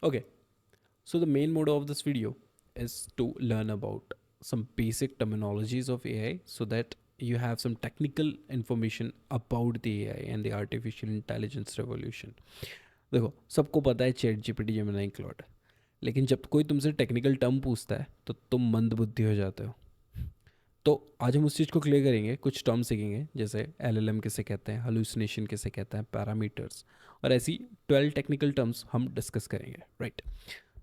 Okay, so the main mode of this video is to learn about some basic terminologies of AI so that you have some technical information about the AI and the artificial intelligence revolution. देखो सबको पता है chat GPT Gemini Claude, लेकिन जब कोई तुमसे technical term पूछता है तो तुम मंदबुद्धि हो जाते हो। तो आज हम उस चीज़ को क्लियर करेंगे, कुछ टर्म सीखेंगे जैसे एलएलएम किसे कहते हैं, hallucination किसे कहते हैं, पैरामीटर्स, और ऐसी 12 टेक्निकल टर्म्स हम डिस्कस करेंगे, राइट।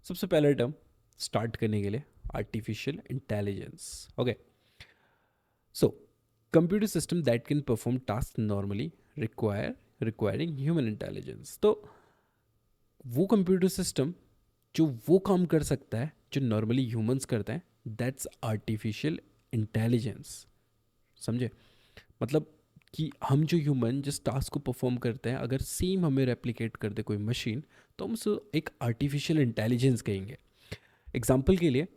सबसे पहला टर्म स्टार्ट करने के लिए artificial intelligence. Okay, so computer system that can perform task normally requiring human intelligence. तो वो कंप्यूटर सिस्टम जो वो काम कर सकता है जो नॉर्मली ह्यूमंस करते हैं, दैट्स आर्टिफिशियल इंटेलिजेंस। समझे? मतलब कि हम जो ह्यूमन जिस टास्क को परफॉर्म करते हैं, अगर सेम हमें रेप्लिकेट कर दे कोई मशीन, तो हम उसे एक आर्टिफिशियल इंटेलिजेंस कहेंगे। एग्जाम्पल के लिए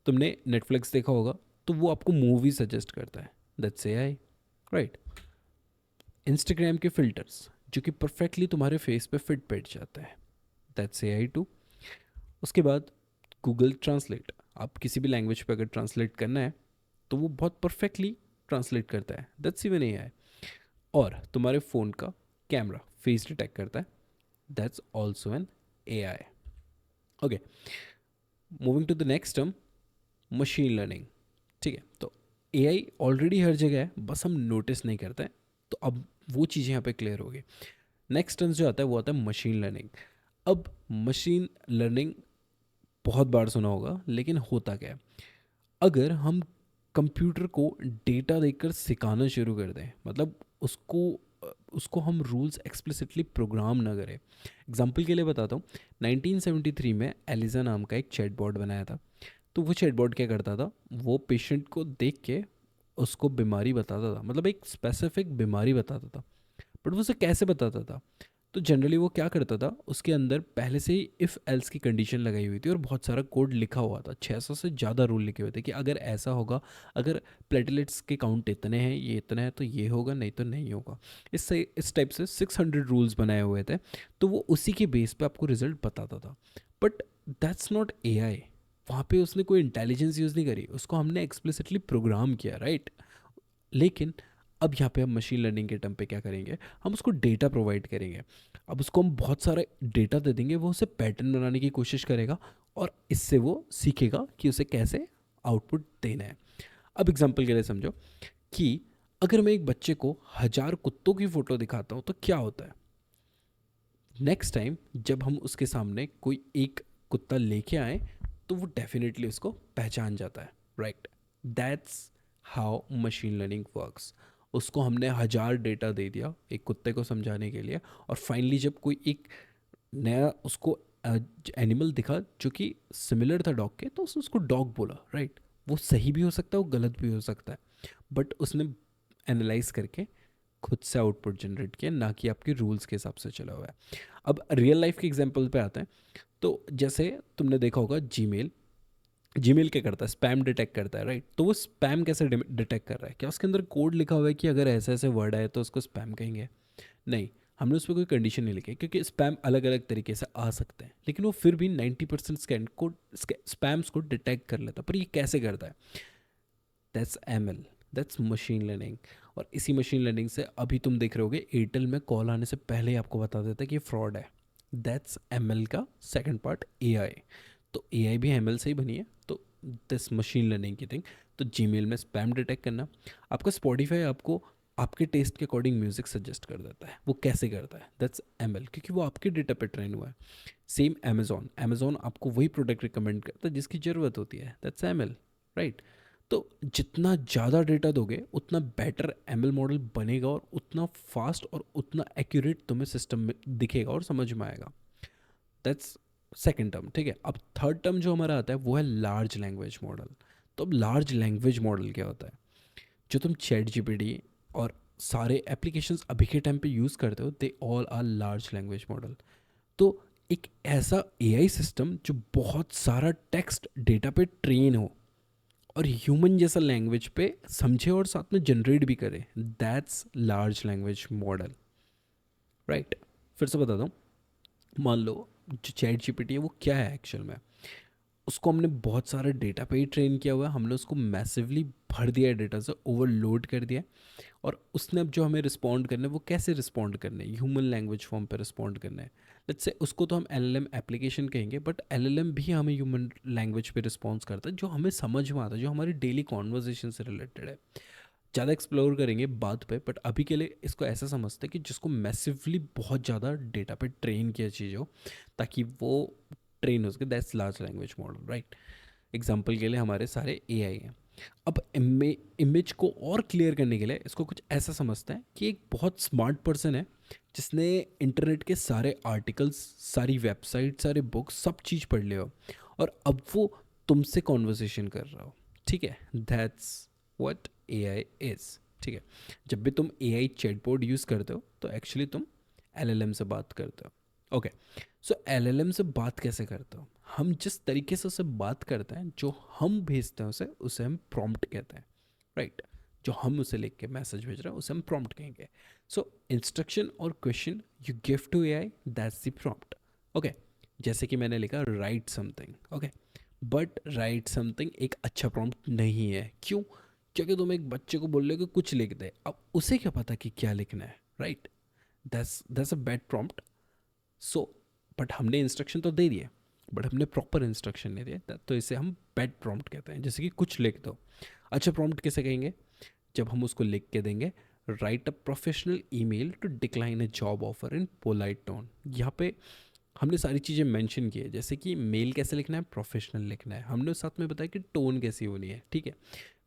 तुमने नेटफ्लिक्स देखा होगा, तो वो आपको मूवी सजेस्ट करता है, दैट्स एआई, राइट। इंस्टाग्राम के फिल्टर्स जो कि परफेक्टली तुम्हारे फेस पे फिट बैठ जाता है, दैट्स एआई टू। उसके बाद गूगल ट्रांसलेट, आप किसी भी लैंग्वेज पे अगर ट्रांसलेट करना है तो वो बहुत परफेक्टली ट्रांसलेट करता है, दैट्स इवन एआई। और तुम्हारे फ़ोन का कैमरा फेस डिटेक्ट करता है, that's also an AI. Okay, moving to the next term, machine learning. ठीक है, तो एआई ऑलरेडी हर जगह है, बस हम नोटिस नहीं करते हैं। तो अब वो चीज़ें यहाँ पे क्लियर होगी। नेक्स्ट टर्म जो आता है वो आता है मशीन लर्निंग। अब मशीन लर्निंग बहुत बार सुना होगा, लेकिन होता क्या है, अगर हम कंप्यूटर को डेटा देकर सिखाना शुरू कर दें, मतलब उसको उसको हम रूल्स एक्सप्लिसिटली प्रोग्राम ना करें। एग्जाम्पल के लिए बताता हूँ, 1973 में एलिजा नाम का एक चैटबॉट बनाया था। तो वो चैटबॉट क्या करता था, वो पेशेंट को देख के उसको बीमारी बताता था, मतलब एक स्पेसिफिक बीमारी बताता था। बट वो उसे कैसे बताता था, तो जनरली वो क्या करता था, उसके अंदर पहले से ही इफ़ एल्स की कंडीशन लगाई हुई थी और बहुत सारा कोड लिखा हुआ था, 600 से ज़्यादा रूल लिखे हुए थे कि अगर ऐसा होगा, अगर प्लेटलेट्स के काउंट इतने हैं, ये इतना है, तो ये होगा, नहीं तो नहीं होगा। इससे इस टाइप से 600 रूल्स बनाए हुए थे। तो वो उसी के बेस पे आपको रिजल्ट बताता था। But that's not AI. वहाँ पे उसने कोई इंटेलिजेंस यूज़ नहीं करी, उसको हमने एक्सप्लिसिटली प्रोग्राम किया, राइट। लेकिन अब यहाँ पे हम मशीन लर्निंग के टर्म पे क्या करेंगे, हम उसको डेटा प्रोवाइड करेंगे। अब उसको हम बहुत सारा डेटा दे देंगे, वो उसे पैटर्न बनाने की कोशिश करेगा और इससे वो सीखेगा कि उसे कैसे आउटपुट देना है। अब एग्जांपल के लिए समझो कि अगर मैं एक बच्चे को 1000 कुत्तों की फ़ोटो दिखाता हूँ तो क्या होता है, नेक्स्ट टाइम जब हम उसके सामने कोई एक कुत्ता लेके आए तो वो डेफिनेटली उसको पहचान जाता है, right. That's how machine learning works. उसको हमने 1000 डेटा दे दिया एक कुत्ते को समझाने के लिए, और फाइनली जब कोई एक नया उसको एनिमल दिखा जो कि सिमिलर था डॉग के, तो उसने उसको डॉग बोला, राइट। वो सही भी हो सकता है, वो गलत भी हो सकता है, बट उसने एनालाइज करके खुद से आउटपुट जनरेट किया, ना कि आपके रूल्स के हिसाब से चला हुआ है। अब रियल लाइफ के एग्जांपल पे आते हैं। तो जैसे तुमने देखा होगा जीमेल, जीमेल क्या करता है, स्पैम डिटेक्ट करता है, राइट। तो वो स्पैम कैसे डिटेक्ट कर रहा है, क्या उसके अंदर कोड लिखा हुआ है कि अगर ऐसे ऐसे वर्ड आए तो उसको स्पैम कहेंगे? नहीं, हमने उस पर कोई कंडीशन नहीं लिखी, क्योंकि स्पैम अलग अलग तरीके से आ सकते हैं, लेकिन वो फिर भी 90% स्कैन को स्पैम्स को डिटेक्ट कर लेता है। पर ये कैसे करता है, that's ML, that's machine learning. और इसी मशीन लर्निंग से अभी तुम देख रहे होगे एयरटेल में कॉल आने से पहले ही आपको बता देता है कि ये फ्रॉड है, दैट्स एमएल का सेकंड पार्ट एआई। तो एआई भी एमएल से ही बनी है, तो this machine learning key thing. तो जीमेल में स्पैम डिटेक्ट करना, आपका स्पॉटिफाई आपको आपके टेस्ट के अकॉर्डिंग म्यूजिक सजेस्ट कर देता है, वो कैसे करता है, दैट्स एमएल, क्योंकि वो आपके डेटा पे ट्रेन हुआ है। सेम अमेजोन, अमेजोन आपको वही प्रोडक्ट रिकमेंड करता है जिसकी ज़रूरत होती है, दैट्स एमएल, राइट। तो जितना ज़्यादा डेटा दोगे उतना बेटर एमएल मॉडल बनेगा, और उतना फास्ट और उतना एक्यूरेट तुम्हें सिस्टम में दिखेगा और समझ में आएगा। दैट्स सेकेंड टर्म, ठीक है। अब थर्ड टर्म जो हमारा आता है वो है लार्ज लैंग्वेज मॉडल। तो अब लार्ज लैंग्वेज मॉडल क्या होता है, जो तुम चैट जीपीटी और सारे एप्लीकेशंस अभी के टाइम पे यूज़ करते हो, they all are large language model. तो एक ऐसा एआई सिस्टम जो बहुत सारा टेक्स्ट डेटा पे ट्रेन हो और ह्यूमन जैसा लैंग्वेज पे समझे और साथ में जनरेट भी करे, that's large language model, right. फिर से बताता हूँ, मान लो जो चैट जीपीटी है वो क्या है एक्चुअल में, उसको हमने बहुत सारा डेटा पे ही ट्रेन किया हुआ है, हमने उसको मैसिवली भर दिया है, डेटा से ओवरलोड कर दिया है, और उसने अब जो हमें रिस्पॉन्ड करना है वो कैसे रिस्पॉन्ड करना है, ह्यूमन लैंग्वेज फॉर्म पे रिस्पॉन्ड करना है। लेट्स से उसको तो हम एलएलएम एप्लीकेशन कहेंगे, बट एलएलएम भी हमें ह्यूमन लैंग्वेज पे रिस्पॉन्स करता है, जो हमें समझ में आता है, जो हमारी डेली कॉन्वर्जेशन से रिलेटेड है। ज़्यादा एक्सप्लोर करेंगे बात पे, बट अभी के लिए इसको ऐसा समझते हैं कि जिसको मैसिवली बहुत ज़्यादा डेटा पे ट्रेन किया चीज़ हो, ताकि वो ट्रेन हो सके, that's large language model, right. Example के लिए हमारे सारे एआई हैं। अब इमेज को और क्लियर करने के लिए इसको कुछ ऐसा समझते हैं कि एक बहुत स्मार्ट पर्सन है जिसने इंटरनेट के सारे आर्टिकल्स, सारी वेबसाइट, सारे बुक्स, सब चीज़ पढ़ लिया हो, और अब वो तुमसे कॉन्वर्सेशन कर रहा हो, ठीक है। दैट्स व्हाट एआई इज़, ठीक है। जब भी तुम एआई चैटबॉट यूज़ करते हो तो एक्चुअली तुम एलएलएम से बात करते हो, ओके। सो एलएलएम से बात कैसे करते हो, हम जिस तरीके से उसे बात करते हैं, जो हम भेजते हैं उसे, उसे हम प्रॉम्प्ट कहते हैं, राइट। जो हम उसे लिख के मैसेज भेज रहे हैं उसे हम प्रॉम्प्ट कहेंगे। सो इंस्ट्रक्शन और question you give to AI, that's the prompt, okay. जैसे कि मैंने लिखा write something, okay, but write something एक अच्छा प्रॉम्प्ट नहीं है। क्यों? क्योंकि तुम एक बच्चे को बोल रहे हो कि कुछ लिख दे, अब उसे क्या पता कि क्या लिखना है, right. That's a bad prompt. So but हमने इंस्ट्रक्शन तो दे दिए, बट हमने प्रॉपर इंस्ट्रक्शन नहीं दिए, तो इसे हम बैड प्रॉम्प्ट कहते हैं। जैसे कि कुछ लिख दो। अच्छा प्रॉम्प्ट किसे कहेंगे? जब हम उसको लिख के देंगे, write a professional email to decline a job offer in polite tone. यहाँ पे हमने सारी चीज़ें मेंशन की है, जैसे कि मेल कैसे लिखना है, प्रोफेशनल लिखना है, हमने उस साथ में बताया कि टोन कैसी होनी है, ठीक है।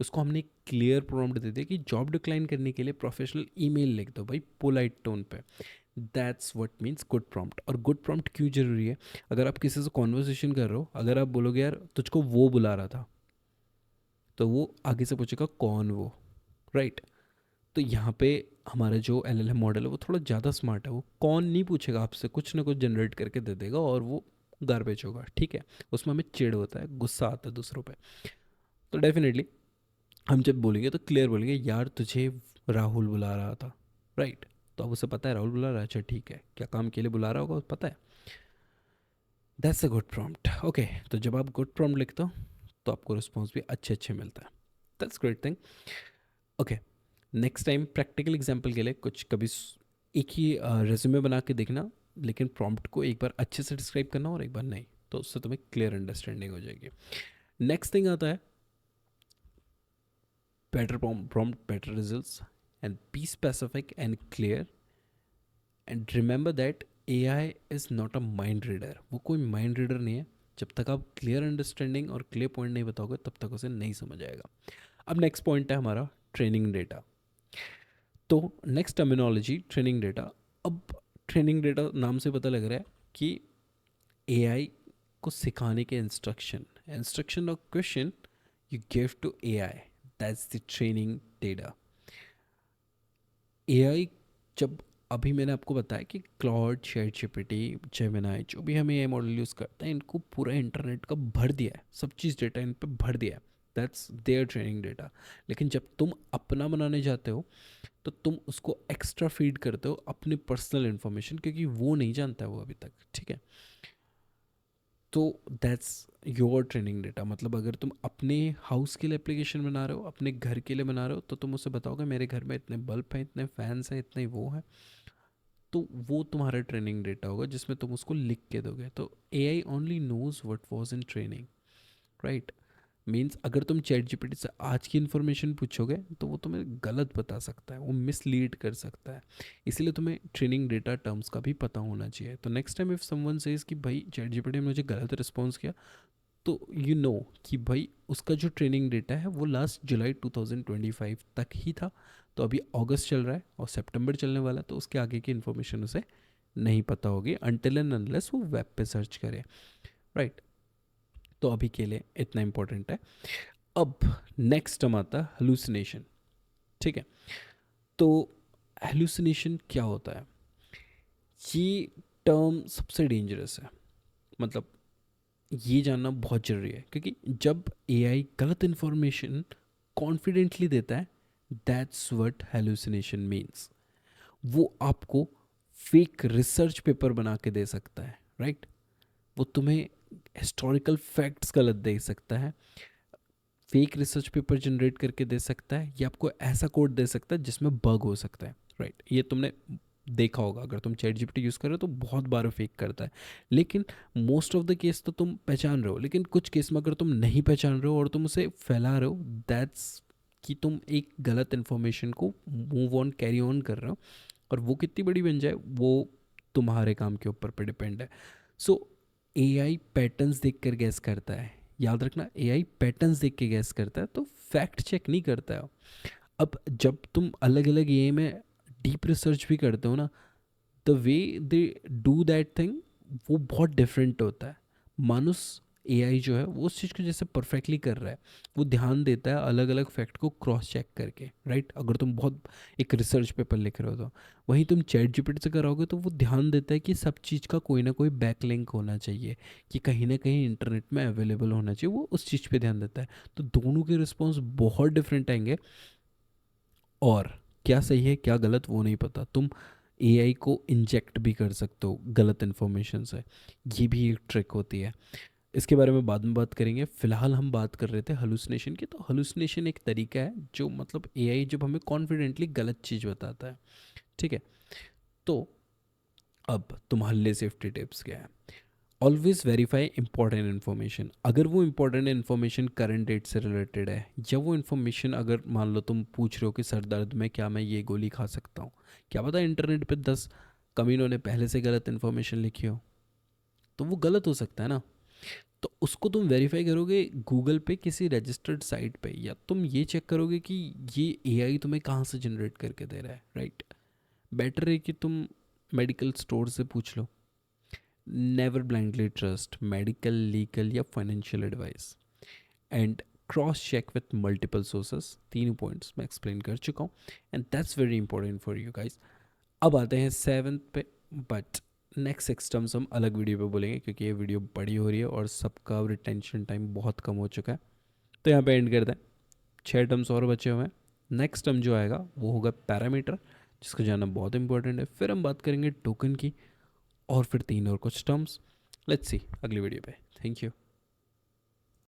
उसको हमने क्लियर प्रॉम्प्ट दे दिया कि जॉब डिक्लाइन करने के लिए प्रोफेशनल ईमेल लिख दो भाई, पोलाइट टोन पे। That's what means good prompt. और गुड प्रॉम्प्ट क्यों जरूरी है? अगर आप किसी से कॉन्वर्सेशन कर रहे हो, अगर आप बोलोगे यार तुझको वो बुला रहा था, तो वो आगे से पूछेगा कौन वो, राइट। तो यहाँ पे हमारा जो एलएलएम मॉडल है वो थोड़ा ज़्यादा स्मार्ट है, वो कौन नहीं पूछेगा आपसे, कुछ ना कुछ जनरेट करके दे देगा, और वो गार्बेज होगा, ठीक है। उसमें हमें चिढ़ होता है, गुस्सा आता है दूसरों पे। तो डेफिनेटली हम जब बोलेंगे तो क्लियर बोलेंगे, यार तुझे राहुल बुला रहा था, राइट। तो अब उसे पता है राहुल बुला रहा है, अच्छा ठीक है, क्या काम के लिए बुला रहा होगा पता है। That's a good prompt, okay. तो जब आप गुड प्रॉम्प्ट लिखते हो तो आपको रिस्पॉन्स भी अच्छे अच्छे मिलता है, that's great thing, okay. Next time practical example के लिए कुछ कभी एक ही रेज्यूमे बना के देखना, लेकिन प्रॉम्प्ट को एक बार अच्छे से डिस्क्राइब करना और एक बार नहीं, तो उससे तुम्हें क्लियर अंडरस्टैंडिंग हो जाएगी। नेक्स्ट थिंग आता है better prompt, better results, and be specific and clear. And remember that AI is not a mind reader. वो कोई माइंड रीडर नहीं है। जब तक आप क्लियर अंडरस्टैंडिंग और क्लियर पॉइंट नहीं बताओगे तब तक उसे नहीं समझ आएगा। अब नेक्स्ट पॉइंट है हमारा ट्रेनिंग डेटा। तो नेक्स्ट टर्मिनोलॉजी ट्रेनिंग डेटा। अब ट्रेनिंग डेटा नाम से पता लग रहा है कि एआई को सिखाने के इंस्ट्रक्शन, इंस्ट्रक्शन और question you give to AI, that's the training data. AI जब, अभी मैंने आपको बताया कि क्लाउड, चैट जीपीटी, जेमिनाई, जो भी हम एआई मॉडल यूज़ करते हैं, इनको पूरा इंटरनेट का भर दिया है, सब चीज़ डेटा इन पे भर दिया है, दैट्स देयर ट्रेनिंग डेटा। लेकिन जब तुम अपना बनाने जाते हो तो तुम उसको एक्स्ट्रा फीड करते हो अपनी पर्सनल इन्फॉर्मेशन, क्योंकि वो नहीं जानता है वो अभी तक, ठीक है। तो दैट्स योर ट्रेनिंग डेटा। मतलब अगर तुम अपने हाउस के लिए एप्लीकेशन बना रहे हो, अपने घर के लिए बना रहे हो, तो तुम उसे बताओगे मेरे घर में इतने बल्ब हैं, इतने फैंस हैं, इतने वो हैं, तो वो तुम्हारा ट्रेनिंग डेटा होगा जिसमें तुम उसको लिख के दोगे। तो A I only knows what was in training, right. Means अगर तुम चैट जीपीटी से आज की इन्फॉर्मेशन पूछोगे तो वो तुम्हें गलत बता सकता है, वो मिसलीड कर सकता है। इसलिए तुम्हें ट्रेनिंग डेटा टर्म्स का भी पता होना चाहिए। तो next time if someone says कि भाई चैट जीपीटी ने मुझे गलत रिस्पॉन्स किया, तो यू नो कि भाई उसका जो ट्रेनिंग डेटा है वो लास्ट जुलाई 2025 तक ही था। तो अभी अगस्त चल रहा है और सितंबर चलने वाला है, तो उसके आगे की इन्फॉर्मेशन उसे नहीं पता होगी अनटिल एंड अनलेस वो वेब पे सर्च करे, राइट। तो अभी के लिए इतना इंपॉर्टेंट है। अब नेक्स्ट टर्म आता है हेलुसिनेशन, ठीक है। तो हेलुसिनेशन क्या होता है? ये टर्म सबसे डेंजरस है। मतलब ये जानना बहुत ज़रूरी है, क्योंकि जब एआई गलत इन्फॉर्मेशन कॉन्फिडेंटली देता है, दैट्स व्हाट हेलुसिनेशन मीन्स। वो आपको फेक रिसर्च पेपर बना के दे सकता है, राइट। वो तुम्हें हिस्टोरिकल फैक्ट्स गलत दे सकता है, फेक रिसर्च पेपर जनरेट करके दे सकता है, या आपको ऐसा कोड दे सकता है जिसमें बग हो सकता है, राइट। ये तुमने देखा होगा, अगर तुम चैट जीपीटी यूज़ कर रहे हो तो बहुत बार फेक करता है। लेकिन मोस्ट ऑफ द केस तो तुम पहचान रहे हो, लेकिन कुछ केस में अगर तुम नहीं पहचान रहे हो और तुम उसे फैला रहे हो, दैट्स कि तुम एक गलत इन्फॉर्मेशन को मूव ऑन कैरी ऑन कर रहे हो, और वो कितनी बड़ी बन जाए वो तुम्हारे काम के ऊपर पे डिपेंड है। सो एआई पैटर्न्स देख कर गैस करता है, याद रखना, एआई पैटर्न्स देख के गैस करता है, तो फैक्ट चेक नहीं करता है। अब जब तुम अलग अलग एआई में डीप रिसर्च भी करते हो ना, the way they do that thing वो बहुत डिफरेंट होता है। मानुस एआई जो है वो उस चीज़ को जैसे परफेक्टली कर रहा है, वो ध्यान देता है अलग अलग फैक्ट को क्रॉस चेक करके, राइट। अगर तुम बहुत एक रिसर्च पेपर लिख रहे हो तो वहीं तुम चैट जीपीटी से कराओगे तो वो ध्यान देता है कि सब चीज़ का कोई ना कोई बैक लिंक होना चाहिए, कि कहीं ना कहीं इंटरनेट में अवेलेबल होना चाहिए, वो उस चीज़ पे ध्यान देता है। तो दोनों के रिस्पॉन्स बहुत डिफरेंट आएंगे, और क्या सही है क्या गलत वो नहीं पता। तुम एआई को इंजेक्ट भी कर सकते हो गलत इन्फॉर्मेशन से, ये भी एक ट्रिक होती है। इसके बारे में बाद में बात करेंगे, फिलहाल हम बात कर रहे थे हलुसिनेशन की। तो हलुसिनेशन एक तरीका है जो मतलब एआई जब हमें कॉन्फिडेंटली गलत चीज़ बताता है, ठीक है। तो अब तुम्हारे सेफ्टी टिप्स क्या है? Always verify important information. अगर वो इंपॉर्टेंट इन्फॉर्मेशन करंट डेट से रिलेटेड है, या वो इन्फॉर्मेशन अगर मान लो तुम पूछ रहे हो कि सर दर्द में क्या मैं ये गोली खा सकता हूँ, क्या पता इंटरनेट पे 10 कमीनों ने पहले से गलत इन्फॉर्मेशन लिखी हो, तो वो गलत हो सकता है ना। तो उसको तुम वेरीफाई करोगे गूगल पे किसी रजिस्टर्ड साइट पे, या तुम ये चेक करोगे कि ये एआई तुम्हें कहाँ से जनरेट करके दे रहा है, राइट। बेटर है कि तुम मेडिकल स्टोर से पूछ लो। Never blindly trust medical, legal या financial advice, and cross check with multiple sources. तीन पॉइंट्स मैं एक्सप्लेन कर चुका हूँ, and that's very important for you guys. अब आते हैं सेवन्थ पे, बट नेक्स्ट 6 टर्म्स हम अलग वीडियो पे बोलेंगे, क्योंकि ये वीडियो बड़ी हो रही है और सबका रिटेंशन टाइम बहुत कम हो चुका है। तो यहाँ पे एंड करते हैं, 6 टर्म्स और बचे हुए हैं। नेक्स्ट टर्म जो आएगा वो होगा पैरामीटर, जिसको जानना बहुत इंपॉर्टेंट है। फिर हम बात करेंगे टोकन की, और फिर तीन और कुछ टर्म्स। लेट्स सी अगली वीडियो पे। Thank you.